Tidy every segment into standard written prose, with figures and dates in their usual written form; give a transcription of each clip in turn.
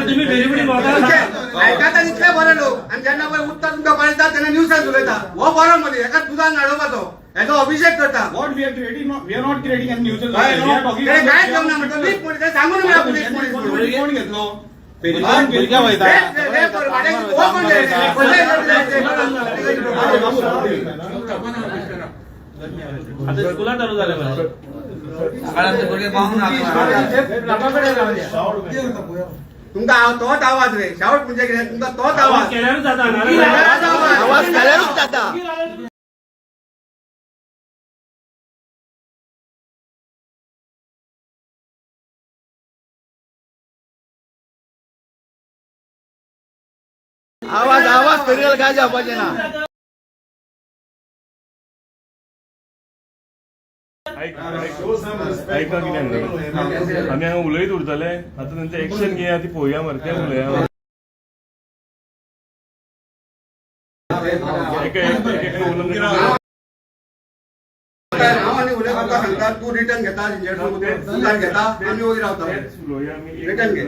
तुम्ही फेरीमध्ये ऐकाता इतले बरे लोक आणि ज्यांना उत्तर तुमका कळतात त्यांना न्यूज उलयता हो बरो मध्ये एका दुधान नाडोबाचो याचो अभिषेक करता. What we are creating, we are not creating any news. काय घेऊन म्हणतो लीक पोलीस काय सांगू नका पोलीस कोण घेतलो? स्कुलात चालू झालं तुमका तोच आवाज रे शावट म्हणजे तुमका तोच आवाज केल्यावर जाता आवाज केल्यावरच जाता. आवाज फेरियल काय जावपाचे ना. ऐका कितें आमी हांगा उलयत उरतले आतां तेंचें एक्शन घेया ती पळोवया मरे तें उलया. सांगता तू रिटर्न घेता घेता आम्ही वगैरे रावता रिटर्न घे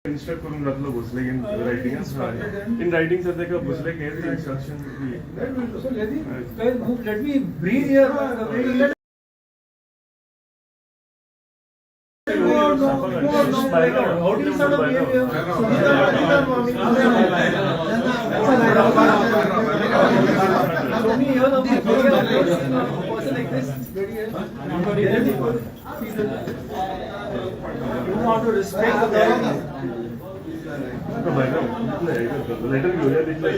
इंस्ट्रक्ट करून घातलो भोसले इन रायटिंग सर ताका भोसले घेत instruction Let me breathe here. How do you sort of behavior? Show me here the person like this. You want to respect the letter घेऊया तिथलं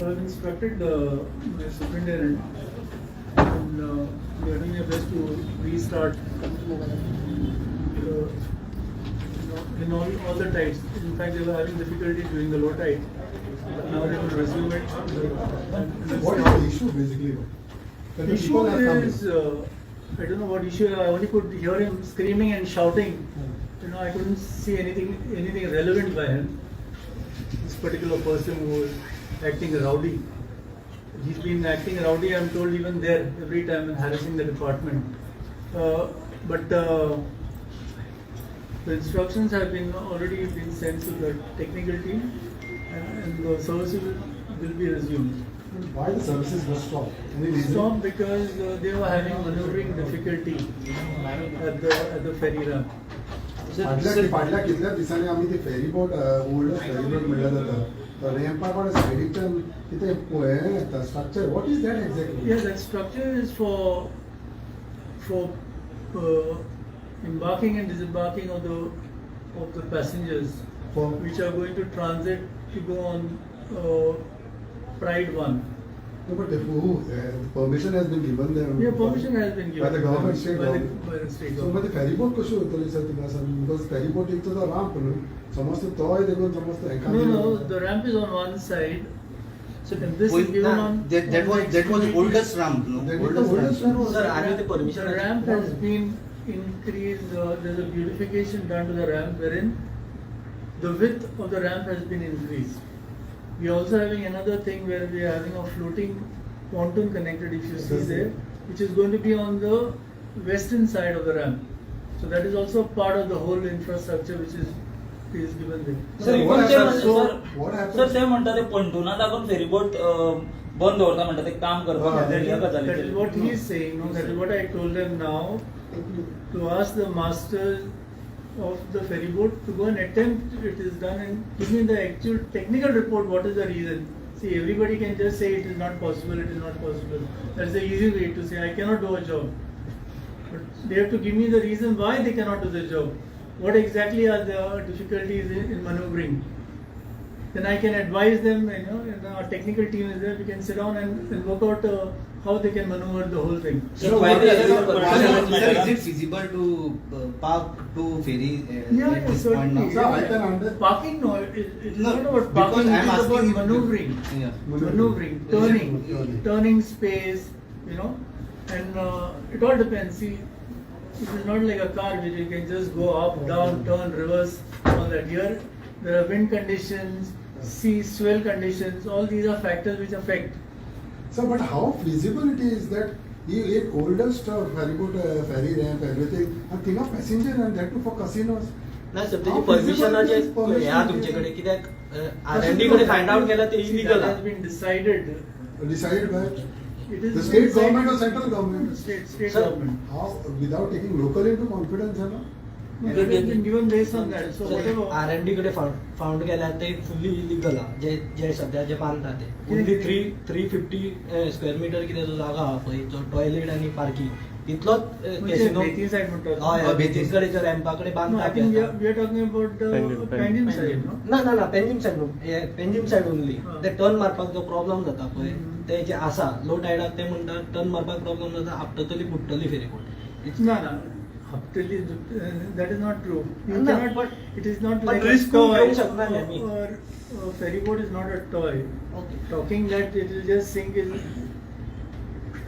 I've instructed my superintendent and we are doing our best to restart in all the tides. In fact, they were having difficulty during the low tide. Now they will resume it. What is the issue basically? The issue is I don't know what issue. I only could hear him screaming and shouting. You know, I couldn't see anything relevant by him. This particular person who was acting rowdy. He's been acting rowdy, I'm told, even there every time and harassing the department. But the instructions have already been sent to the technical team, and the services will be resumed. Why the services were stopped? Any reason? Stopped because they were having maneuvering difficulty at the ferry ramp. फाटल्या कितल्या दिसांनी आमी ती ferry boat old ferry boat म्हणलं जाता रॅम्पार वाले साइडीच्यान कितें हे येता structure what is that exactly? Yeah, that structure is for embarking and disembarking of the passengers which are going to transit to go on Pride 1. No, but permission has been given them. Yeah, permission has been given by the government, state by government. the state So, government. but the ferry boat कशी होतली sir तिका sir because ferry boat एक तो ramp न्हू समज तोय देखून समज No, the ramp is on one side. So this is given on. That was oldest ramp, no? Oldest ramp. Sir, आम्ही ते permission. The ramp has been increased. There's a beautification done to the ramp wherein the width of the ramp has been increased. We are also having another thing where we are having a floating pontoon connected, if you see there, which is going to be on the western side of the ramp. So that is also part of the whole infrastructure which is given there. Sir, what happens? what happens? Sir, ते म्हणतात ते pontoonat आपण ferryboat बंद होता म्हणतात ते काम करतात. That is what he is saying. No, that is what I told them now to ask the masters of the ferry boat to go and attempt it is done and give me the actual technical report. What is the reason? See, everybody can just say it is not possible, it is not possible. That's the easy way to say I cannot do a job. But they have to give me the reason why they cannot do the job. What exactly are the difficulties in maneuvering? Then I can advise them, and our technical team is there, we can sit down and work out how they can maneuver the whole thing. Sir, is it feasible to park two ferry at this point now? Sir, I can understand. Parking, no, it's No, not about because parking, I'm it's asking about you- maneuvering. Yeah. Maneuvering, turning space, and it all depends. See, it is not like a car which you can just go up, down, turn, reverse, all that. Here, there are wind conditions, sea swell conditions, all these are factors which affect. So, but how feasibility is that you एक oldest ferry boat, ferry ramp, everything, and think of passenger and that too for casinos. नाही sir How त्याची feasible permission is permission ह्या is? तुमच्याकडे कित्याक R&D कडे find out केला ते See, illegal that has been decided. Decided by It is the state decided- government or central government. State Sir, government. How, without taking local into confidence, you know? No, that has been given based on that. So whatever. R&D कडे found केला ते fully illegal हा जे जे सध्या जे बांधता ते only 350 square metre कितें जो जागा हा पळय जो टॉयलेट आणि पार्किंग तितलोच म्हणजे कॅसिनो बेतीन side म्हणतो. हय बेतीस कडेच्या रॅम्पा कडे No, I बांधता think we are talking about the Panjim side, no? ना ना ना पेंजिम साइड न्हू पेंजिम साइड ओनली हा. ते टर्न मारपाक जो प्रॉब्लेम जाता पळय हम्म. ते जे आसा लो टायडाक ते म्हणटा टर्न मारपाक प्रॉब्लेम जाता आपटतली बुडटली ferryboat No, no. Haptali, that is not true. You No, cannot. but- It is not but like a risk toy. घेऊ शकणार नाही मी. Or ferry boat is not a toy. Okay Talking that it will just sink is.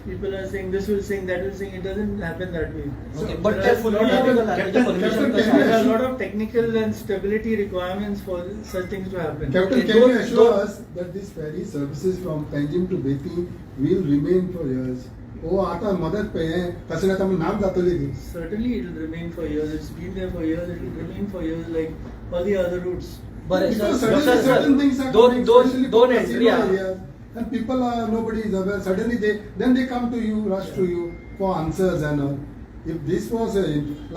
People are saying this will sink, that will sink. It doesn't happen that way. Okay, So but there are fully lot of- illegal, Captain, permission Captain, कसं can there you are a assure- lot of technical and stability requirements for such things to happen. Captain, Okay, can you those- assure those- us that this ferry services from Panjim to Beti will remain for years? Oh, आता मदत पे है कसं आता मी नाम जातली ती. Certainly, it will remain for years. It's been there for years. It will remain for years, like all the other routes. बरं Because sir suddenly certain things are दोन coming, दोन especially दोन for entry casino areas, and people are nobody is aware. Suddenly they come to you, rush to you for answers and all. If this was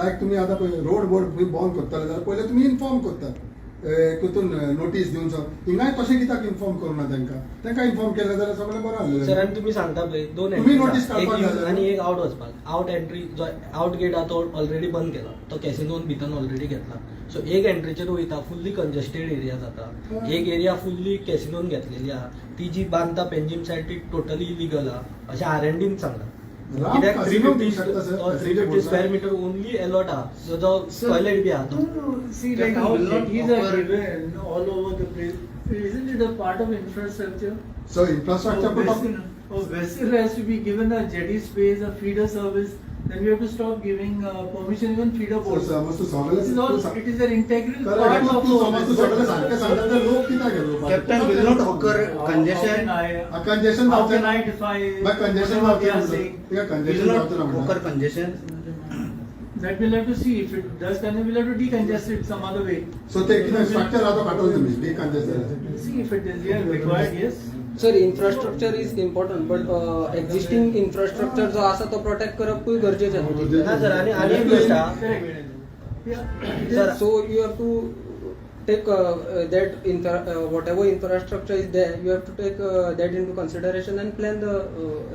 like तुम्ही आता road board तुम्ही bond करताले जाल्यार पहिले तुम्ही inform करता कुतून notice दिवन सो हिंगाय कशें कित्याक इन्फॉर्म करूना तांकां इन्फॉर्म केलें जाल्यार सगळें बरें सर आसलें. आणि तुम्ही सांगता पळय दोन तुम्ही entry notice आसा. एक काढपाक in जाय. आणि एक आउट वचपाक आउट एंट्री जो आउट गेट आहा तो ऑलरेडी बंद केला तो कॅसिनोन भितर ऑलरेडी घेतला सो एक एंट्रीचेर वयता फुल्ली कंजेस्टेड एरिया जाता एक एरिया फुल्ली कॅसिनोन घेतलेली आहा ती जी बांधता पेंजीम सायड ती टोटली इलिगल आहा अशें R&Dन सांगला राम कित्याक casino म्हणू शकता, sir. 350 square metre only allot आहा जो टॉयलेट बी आहा No, तो no, see, like how jetties are given all over the place. Isn't it a part of infrastructure? So infrastructure A but vessel, a vessel has to be given a jetty space, a feeder service. Then we have to stop giving permission even feeder boats. समज तू सगळें This is all. It is an integral part correct of तू the समज तू सगळें सारकें सांगता तर लोक कित्याक घेवपाक? Captain will not occur How congestion. can I? Congestion How जावचें can ना. I define? But congestion whatever they are जावचें saying? ना. Will congestion not जावचें ना occur म्हणटा. congestion. That we'll have to see. If it does, then we'll have to decongest it some other way. So ते कितें structure आतां पाठवलं तुम्ही decongested. See if it is required. Yes. Sir infrastructure is important but existing infrastructure जो आसा तो protect करप गरजेचें ना सर आणि एक गोष्ट आहा Correct. Yeah. Sir, so you have to take whatever infrastructure is there, you have to take that into consideration and plan the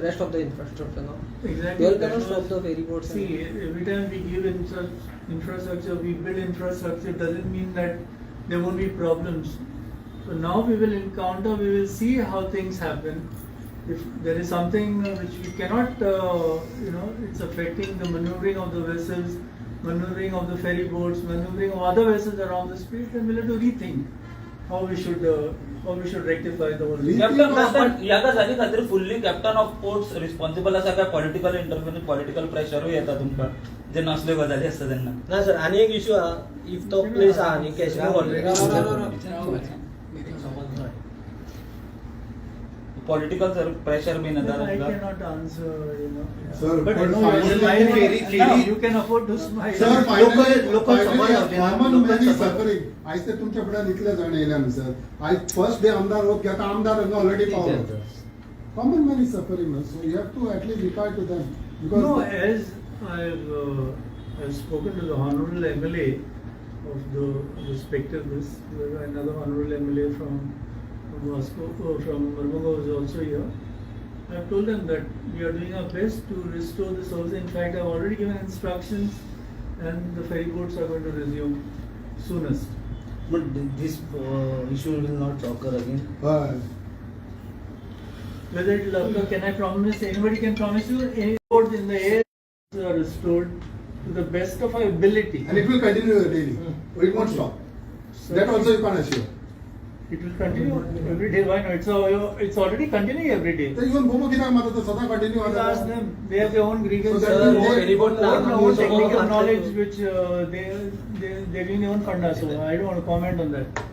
rest of the infrastructure. No? Exactly. You all That cannot was- stop the ferry boats. See, every time we give infrastructure, we build infrastructure, doesn't mean that there won't be problems. So now we will encounter, we will see how things happen. If there is something which we cannot, it's affecting the maneuvering of the vessels, maneuvering of the ferry boats, maneuvering of other vessels around the space, then we'll have to rethink how we should rectify the whole thing. Captain ह्या गजाली खातीर fully captain of ports responsible आसा काय political interview political प्रेशरूय येता तुमकां जेन्ना असल्यो गजाली आसता तेन्ना ना सर आणि एक इश्यू आहा इफ तो प्लेस आहा न्ही casino already political sir pressure बीन येता I तुमकां cannot answer, Sir, But but no, finally- you are smiling. Ferry- You can afford to smile. Sir, Local suffer जावचे ना, common local man is suffer. suffering. आयज ते तुमच्या फुड्यान इतले जाण येयल्या न्हू सर. आयज फर्स्ट डे आमदार वोट घेता आमदार हांगा ऑलरेडी पावलो. Common man is suffering, so you have to at least reply to them. Because No, as I've spoken to the honorable MLA of the respective another honorable MLA from Moscow, from Mormugao is also here. I've told them that we are doing our best to restore the service. In fact, I've already given instructions, and the ferry boats are going to resume soonest. But this issue will not occur again. Whether it will occur, can I promise? Anybody can promise you? Any boats in the air are restored to the best of our ability. and it will continue daily. It won't stop. That also you can assure. It will continue every day. Why not? It's already continuing every day. तर even बोबो कित्याक मारता तो सदां continue You ask them. They have their own grievances. So that their means own- they- report own now, own so technical over- knowledge which they didn't even fund us. So I don't want to comment on that.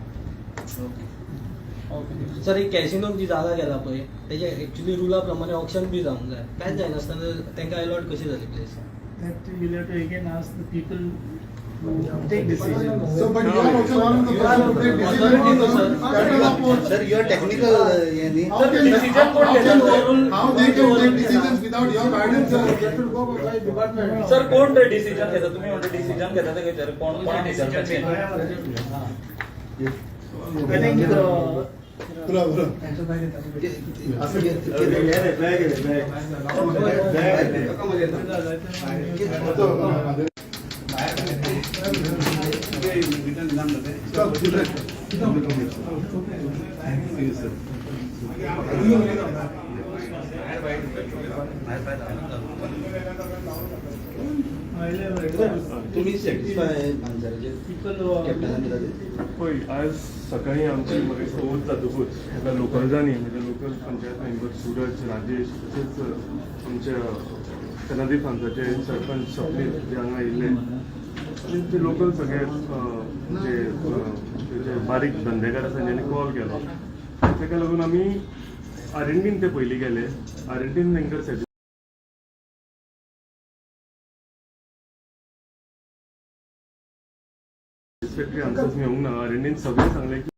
Sir एक कॅसिनोक जी जागा गेला पळय तेजे actually रुला प्रमाणे option B जावंक जाय कांयच जायनासतना तांकां अलॉट कशी जाली place That you'll have to again ask the people who take decisions. So, but you are also one of the person who take decision on the capital of ports. Sir, you are technical. How can how they can take decisions without your guidance, sir? That will go by department. Sir कोण रे decision घेता तुम्ही म्हणता decision घेता ते विचार कोण decision I think तुला बरं. तुम्ही सॅटिस्फाय आन्सराचे कॅप्टनांनी दिला पळय आज सकाळी आमची म्हाका फोन जातकूच एका लोकलजांनी म्हणजे लोकल पंचायत मेंबर सूरज राजेश तशेंच आमच्या कनादी प्रांताचे सरपंच स्वप्नील जे हांगा आयिल्ले आनी ते लोकल सगळे जे बारीक धंदेकार आसा जेणी कॉल केलो ताका लागून आमी आर&डीन ते पयलीं गेले आर&डीन तांकां सॅटिस्फॅक्टरी आन्सर्स मेळूंक ना आर&डीन सगळें सांगलें की